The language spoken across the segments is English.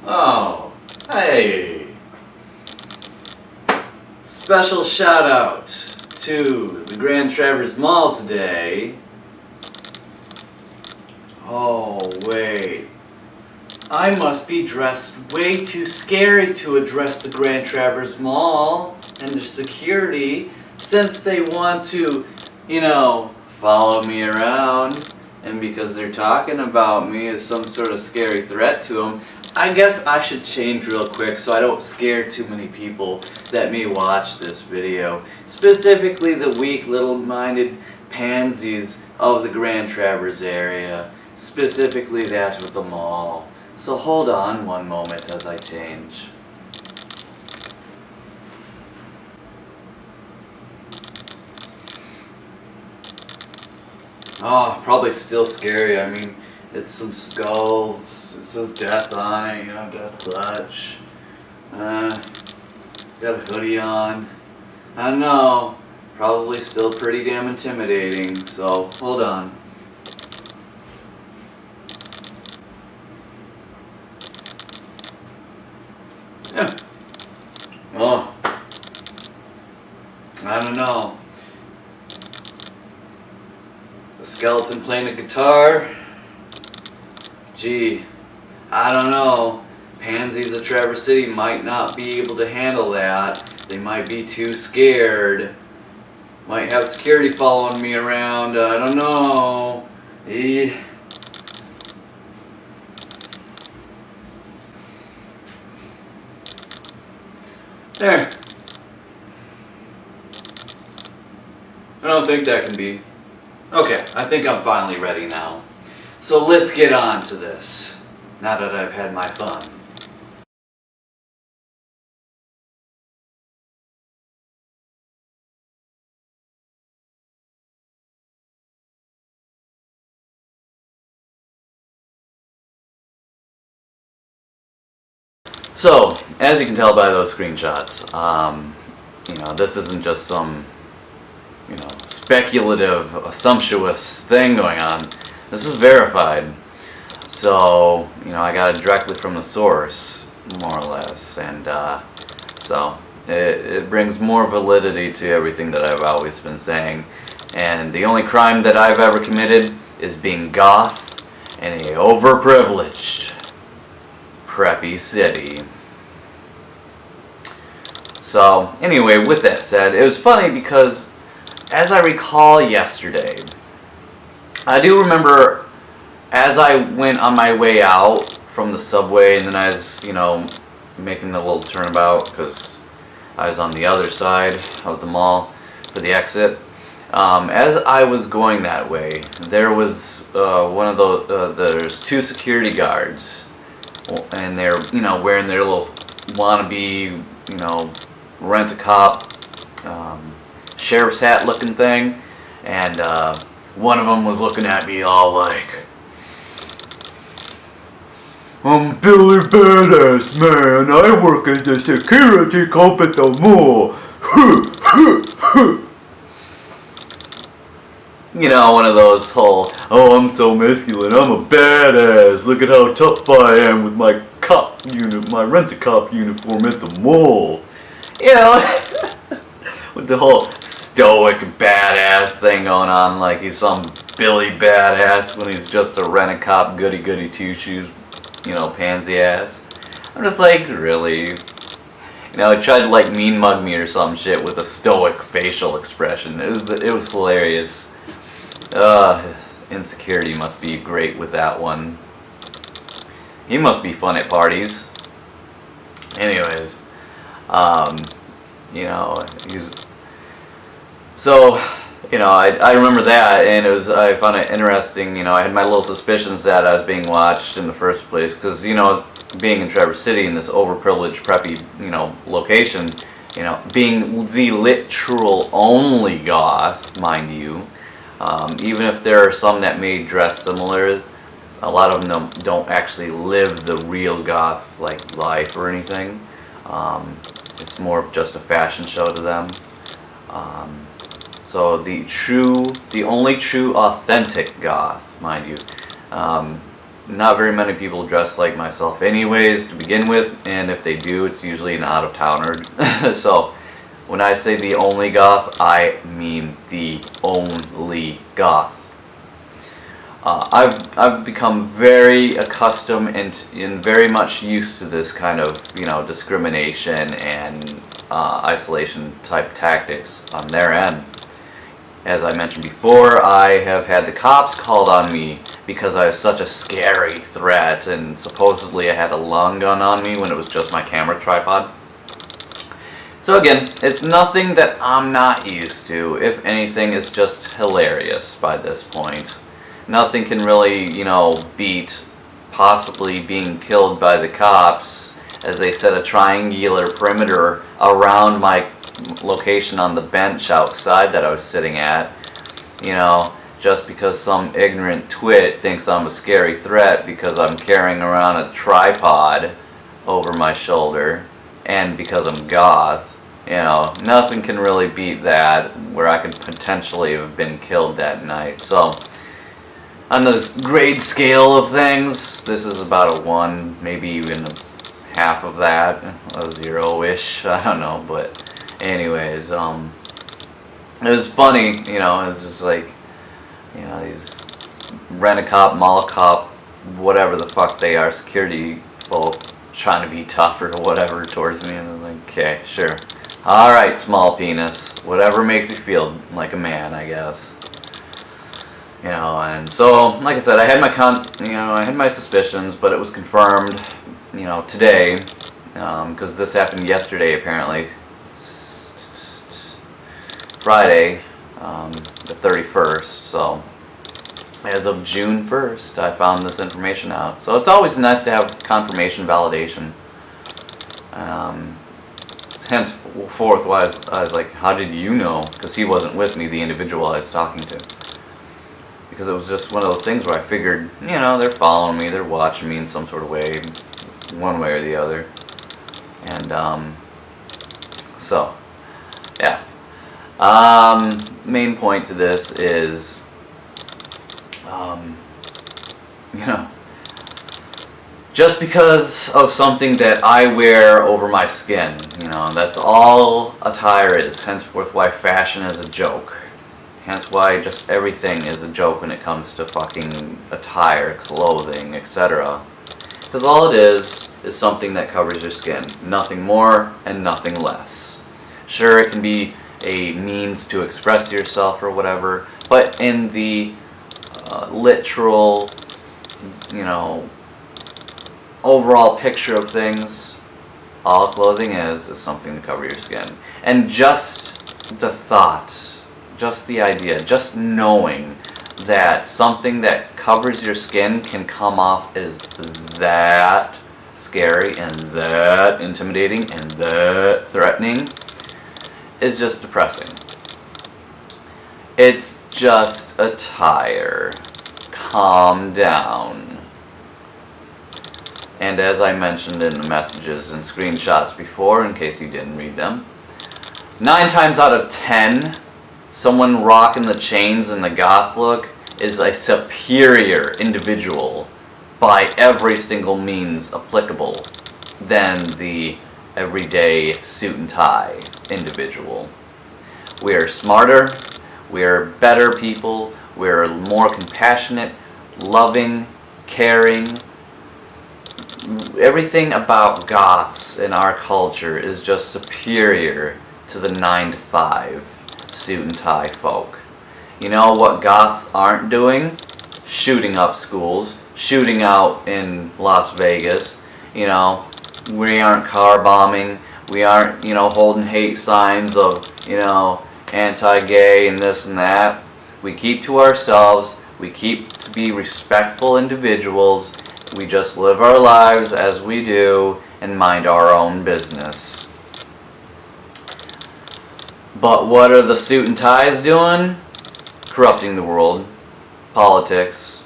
Oh, hey. Special shout out to the Grand Traverse Mall today. Oh, wait. I must be dressed way too scary to address the Grand Traverse Mall and their security, since they want to, follow me around, and because they're talking about me as some sort of scary threat to them. I guess I should change real quick so I don't scare too many people that may watch this video, specifically the weak little-minded pansies of the Grand Traverse area, specifically that of the mall. So hold on one moment as I change. Oh, probably still scary. I mean, it's some skulls. It says death on it, death clutch. Got a hoodie on. I don't know. Probably still pretty damn intimidating. So hold on. Yeah. Oh. I don't know. A skeleton playing a guitar? Gee, I don't know. Pansies of Traverse City might not be able to handle that. They might be too scared. Might have security following me around. I don't know. There. I don't think that can be. Okay, I think I'm finally ready now. So let's get on to this, now that I've had my fun. So, as you can tell by those screenshots, this isn't just some, speculative, sumptuous thing going on. This is verified. So, I got it directly from the source, more or less, and so it brings more validity to everything that I've always been saying. And the only crime that I've ever committed is being goth in a overprivileged, preppy city. So, anyway, with that said, it was funny because, as I recall yesterday, I do remember as I went on my way out from the subway, and then I was, making the little turnabout because I was on the other side of the mall for the exit. As I was going that way, there was one of those, there's two security guards, and they're, wearing their little wannabe, rent-a-cop sheriff's hat looking thing, and one of them was looking at me all like, "I'm Billy Badass, man. I work as a security cop at the mall." One of those whole, "Oh, I'm so masculine, I'm a badass, look at how tough I am with my cop unit, my rent-a-cop uniform at the mall." With the whole stoic badass thing going on, like he's some Billy Badass when he's just a rent-a-cop goody-goody two-shoes, pansy ass. I'm just like, really? He tried to mean mug me or some shit with a stoic facial expression. It was hilarious. Insecurity must be great with that one. He must be fun at parties. Anyways, he's so, I remember that, and I found it interesting. I had my little suspicions that I was being watched in the first place, because being in Traverse City in this overprivileged preppy location, being the literal only goth, mind you, even if there are some that may dress similar, a lot of them don't actually live the real goth life or anything. It's more of just a fashion show to them. So the only true authentic goth, mind you. Not very many people dress like myself anyways to begin with, and if they do, it's usually an out-of-towner. So when I say the only goth, I mean the only goth. I've become very accustomed and very much used to this kind of, discrimination and isolation type tactics on their end. As I mentioned before, I have had the cops called on me because I was such a scary threat, and supposedly I had a long gun on me when it was just my camera tripod. So again, it's nothing that I'm not used to. If anything, it's just hilarious by this point. Nothing can really, beat possibly being killed by the cops as they set a triangular perimeter around my location on the bench outside that I was sitting at. Just because some ignorant twit thinks I'm a scary threat because I'm carrying around a tripod over my shoulder and because I'm goth. Nothing can really beat that, where I could potentially have been killed that night. So on the grade scale of things, this is about a 1, maybe even a half of that, a 0-ish, I don't know, but anyways, it was funny, it's just like, these rent-a-cop, mall-a-cop, whatever the fuck they are, security folk trying to be tough or whatever towards me, and I'm like, okay, sure. Alright, small penis, whatever makes you feel like a man, I guess. And so, like I said, I had my suspicions, but it was confirmed, today, because this happened yesterday apparently, Friday, the 31st, so as of June 1st, I found this information out. So it's always nice to have confirmation validation. Henceforth, I was like, how did you know? Because he wasn't with me, the individual I was talking to. Because it was just one of those things where I figured, they're following me, they're watching me in some sort of way, one way or the other. And, so, yeah. Main point to this is, just because of something that I wear over my skin, that's all attire is. Henceforth why fashion is a joke. Hence why just everything is a joke when it comes to fucking attire, clothing, etc. Because all it is something that covers your skin. Nothing more and nothing less. Sure, it can be a means to express yourself or whatever, but in the literal, overall picture of things, all clothing is something to cover your skin. And just the thought, just the idea, just knowing that something that covers your skin can come off as that scary and that intimidating and that threatening is just depressing. It's just attire. Calm down. And as I mentioned in the messages and screenshots before, in case you didn't read them, 9 times out of 10, someone rocking the chains and the goth look is a superior individual by every single means applicable than the everyday suit and tie individual. We are smarter, we are better people, we are more compassionate, loving, caring. Everything about goths in our culture is just superior to the 9-to-5 suit and tie folk. You know what goths aren't doing? Shooting up schools, shooting out in Las Vegas. We aren't car bombing, we aren't, holding hate signs of, anti-gay and this and that. We keep to ourselves, we keep to be respectful individuals, we just live our lives as we do and mind our own business. But what are the suit and ties doing? Corrupting the world, politics,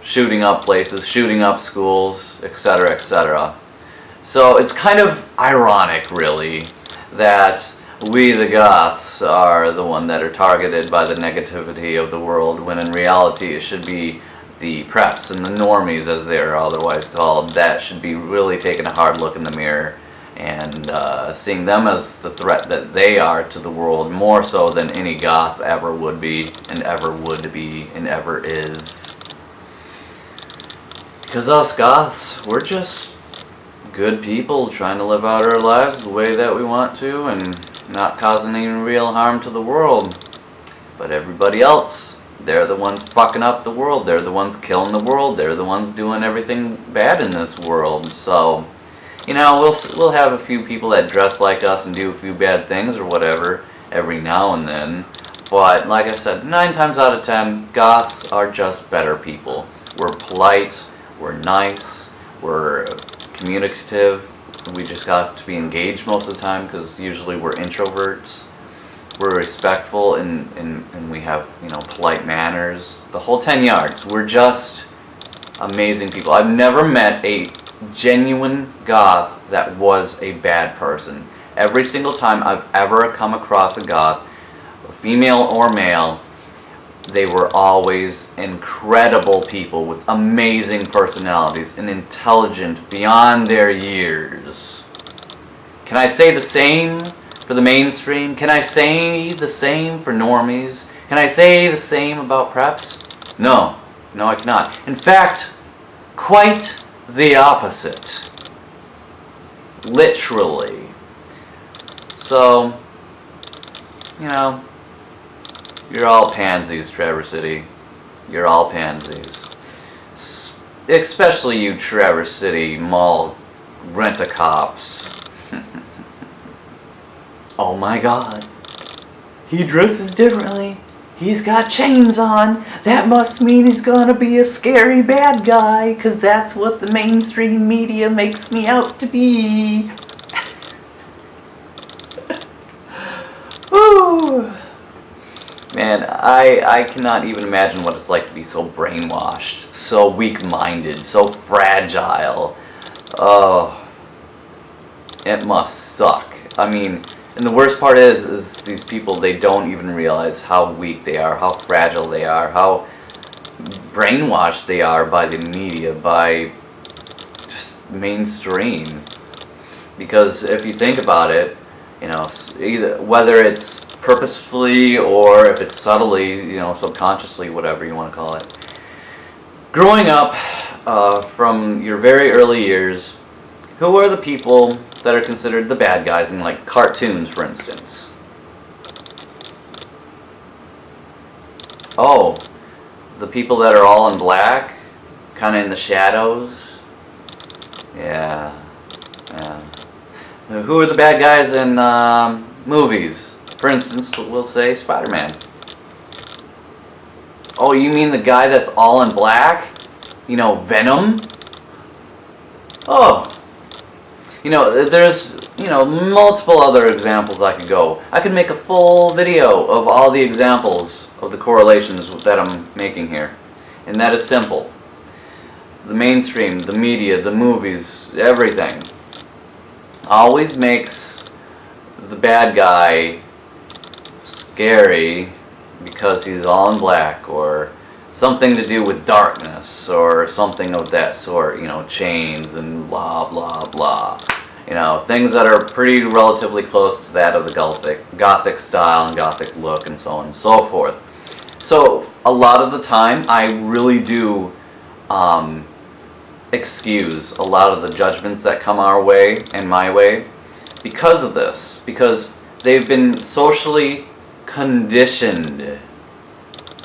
shooting up places, shooting up schools, etc., etc. So it's kind of ironic, really, that we the goths are the one that are targeted by the negativity of the world, when in reality it should be the preps and the normies, as they are otherwise called, that should be really taking a hard look in the mirror and seeing them as the threat that they are to the world, more so than any goth ever would be and ever would be and ever is. Because us goths, we're just good people trying to live out our lives the way that we want to and not causing any real harm to the world. But everybody else, they're the ones fucking up the world. They're the ones killing the world. They're the ones doing everything bad in this world. So, you know, we'll have a few people that dress like us and do a few bad things or whatever every now and then. But like I said, 9 times out of 10, goths are just better people. We're polite. We're nice. We're communicative. We just got to be engaged most of the time because usually we're introverts. We're respectful and we have, you know, polite manners. The whole 10 yards. We're just amazing people. I've never met a genuine goth that was a bad person. Every single time I've ever come across a goth, female or male, they were always incredible people with amazing personalities and intelligent beyond their years. Can I say the same for the mainstream? Can I say the same for normies? Can I say the same about preps? No, I cannot. In fact, quite the opposite. Literally. So, you know, you're all pansies, Traverse City. You're all pansies. Especially you Traverse City mall rent-a-cops. Oh my god. He dresses differently. He's got chains on. That must mean he's gonna be a scary bad guy, 'cause that's what the mainstream media makes me out to be. Woo! Man, I cannot even imagine what it's like to be so brainwashed, so weak-minded, so fragile. Oh, it must suck. I mean, and the worst part is these people, they don't even realize how weak they are, how fragile they are, how brainwashed they are by the media, by just mainstream. Because if you think about it, you know, either whether it's purposefully or if it's subtly, you know, subconsciously, whatever you want to call it. Growing up, from your very early years, who are the people that are considered the bad guys in, like, cartoons, for instance? Oh, the people that are all in black, kind of in the shadows. Yeah. Who are the bad guys in movies? For instance, we'll say Spider-Man. Oh, you mean the guy that's all in black? You know, Venom? Oh. You know, there's, you know, multiple other examples I could go. I could make a full video of all the examples of the correlations that I'm making here. And that is simple. The mainstream, the media, the movies, everything always makes the bad guy scary because he's all in black, or something to do with darkness, or something of that sort, you know, chains and blah blah blah. You know, things that are pretty relatively close to that of the gothic style and gothic look and so on and so forth. So a lot of the time I really do excuse a lot of the judgments that come our way and my way because of this, because they've been socially conditioned,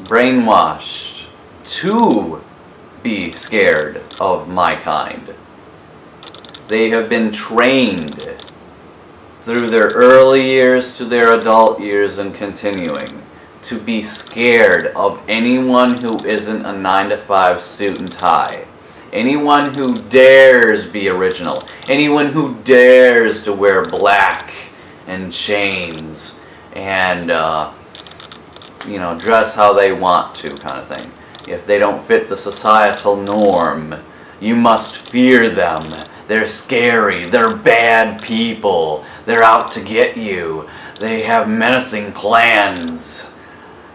brainwashed to be scared of my kind. They have been trained through their early years to their adult years and continuing to be scared of anyone who isn't a 9-to-5 suit and tie. Anyone who dares be original. Anyone who dares to wear black and chains and, you know, dress how they want to, kind of thing. If they don't fit the societal norm, you must fear them. They're scary. They're bad people. They're out to get you. They have menacing plans,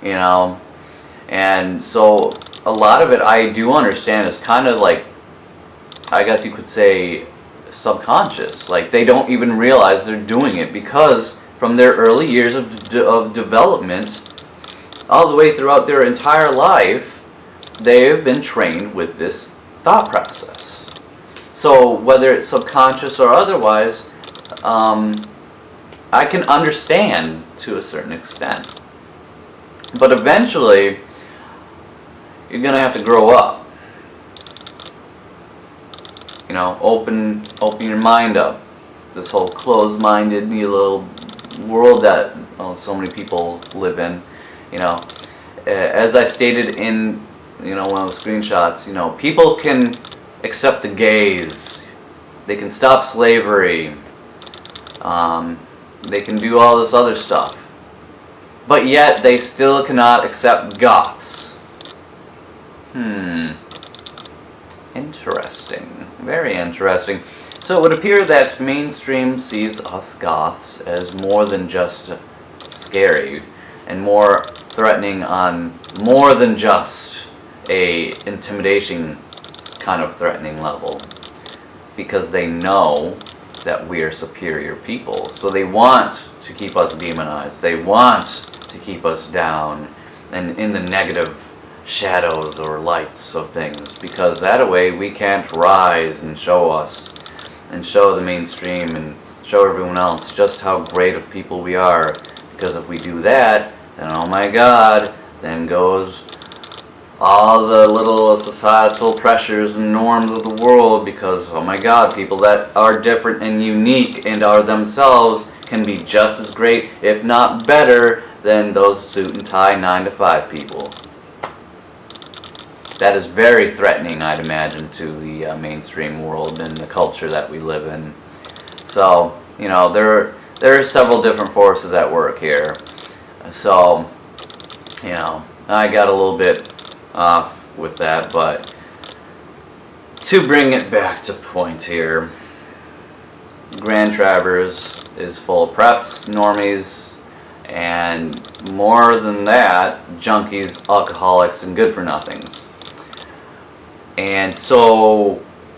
you know. And so a lot of it I do understand is kind of like, I guess you could say, subconscious. Like they don't even realize they're doing it, because from their early years of development all the way throughout their entire life, they have been trained with this thought process. So whether it's subconscious or otherwise, I can understand to a certain extent. But eventually, you're going to have to grow up. You know, open your mind up. This whole closed-minded little world that so many people live in. You know, as I stated in one of the screenshots, people can accept the gays. They can stop slavery. They can do all this other stuff. But yet they still cannot accept goths. Interesting. Very interesting. So it would appear that mainstream sees us goths as more than just scary and more threatening on more than just a intimidation kind of threatening level, because they know that we are superior people. So they want to keep us demonized. They want to keep us down and in the negative shadows or lights of things, because that way we can't rise and show us and show the mainstream and show everyone else just how great of people we are. Because if we do that, then oh my God, then goes all the little societal pressures and norms of the world, because oh my God, people that are different and unique and are themselves can be just as great, if not better, than those suit and tie 9-to-5 people. That is very threatening, I'd imagine, to the mainstream world and the culture that we live in. So, there are several different forces at work here. So, I got a little bit off with that, but to bring it back to point here, Grand Traverse is full of preps, normies, and more than that, junkies, alcoholics, and good-for-nothings. And so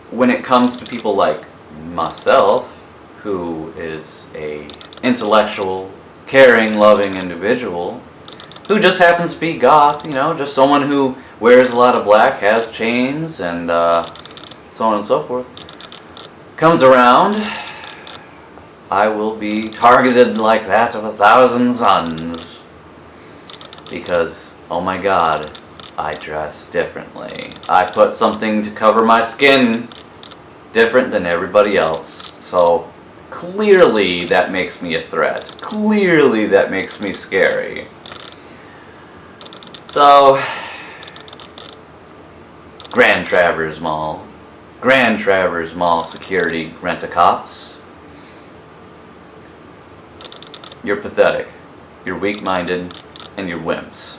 when it comes to people like myself, who is a intellectual, caring, loving individual, who just happens to be goth, just someone who wears a lot of black, has chains, and so on and so forth, comes around, I will be targeted like that of 1,000 suns. Because, oh my God, I dress differently. I put something to cover my skin different than everybody else. So clearly that makes me a threat. Clearly that makes me scary. So, Grand Traverse Mall. Grand Traverse Mall security rent-a-cops. You're pathetic. You're weak-minded. And you're wimps.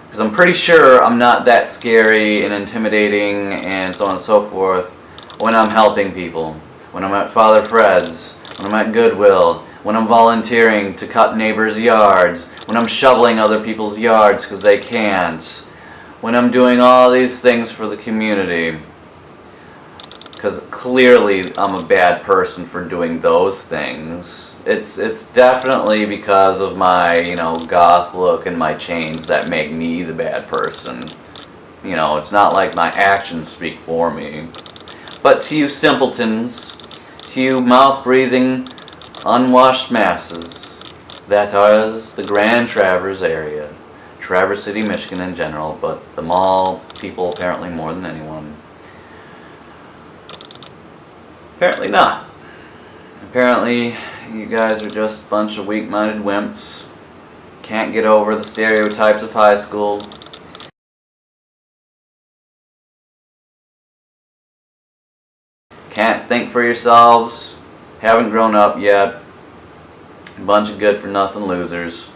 Because I'm pretty sure I'm not that scary and intimidating and so on and so forth when I'm helping people. When I'm at Father Fred's. When I'm at Goodwill. When I'm volunteering to cut neighbors' yards. When I'm shoveling other people's yards because they can't. When I'm doing all these things for the community. Because clearly I'm a bad person for doing those things. It's definitely because of my, goth look and my chains that make me the bad person. It's not like my actions speak for me. But to you simpletons, to you mouth-breathing, unwashed masses, that is the Grand Traverse area. Traverse City, Michigan in general, but the mall people apparently more than anyone. Apparently not. Apparently, you guys are just a bunch of weak-minded wimps. Can't get over the stereotypes of high school. Can't think for yourselves. Haven't grown up yet. A bunch of good-for-nothing losers.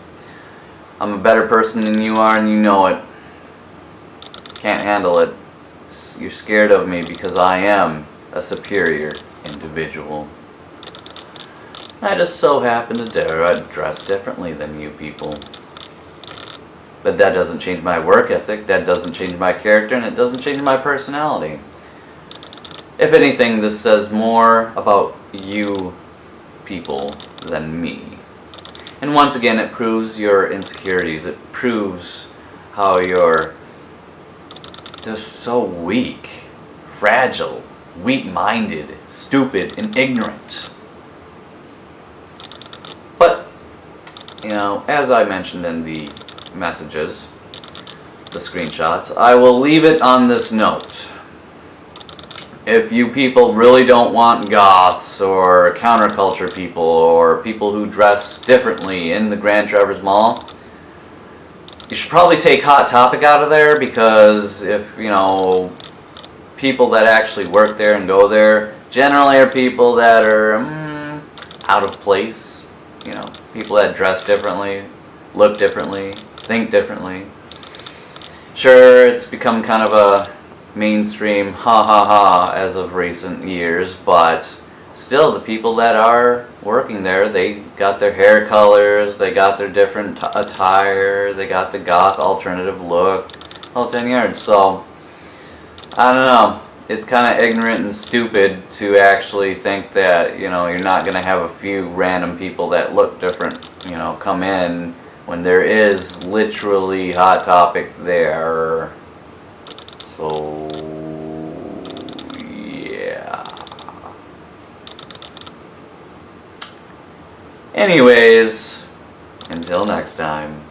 I'm a better person than you are, and you know it. Can't handle it. You're scared of me because I am a superior individual. I just so happen to dress differently than you people. But that doesn't change my work ethic, that doesn't change my character, and it doesn't change my personality. If anything, this says more about you people than me. And once again, it proves your insecurities. It proves how you're just so weak, fragile, weak-minded, stupid, and ignorant. But, you know, as I mentioned in the messages, the screenshots, I will leave it on this note. If you people really don't want goths or counterculture people or people who dress differently in the Grand Traverse Mall, you should probably take Hot Topic out of there, because if, you know, people that actually work there and go there generally are people that are out of place. You know, people that dress differently, look differently, think differently. Sure, it's become kind of a mainstream ha as of recent years, but still, the people that are working there, they got their hair colors, they got their different attire, they got the goth alternative look, all 10 yards. So I don't know, it's kind of ignorant and stupid to actually think that, you know, you're not going to have a few random people that look different, you know, come in when there is literally Hot Topic there. So, yeah. Anyways, until next time.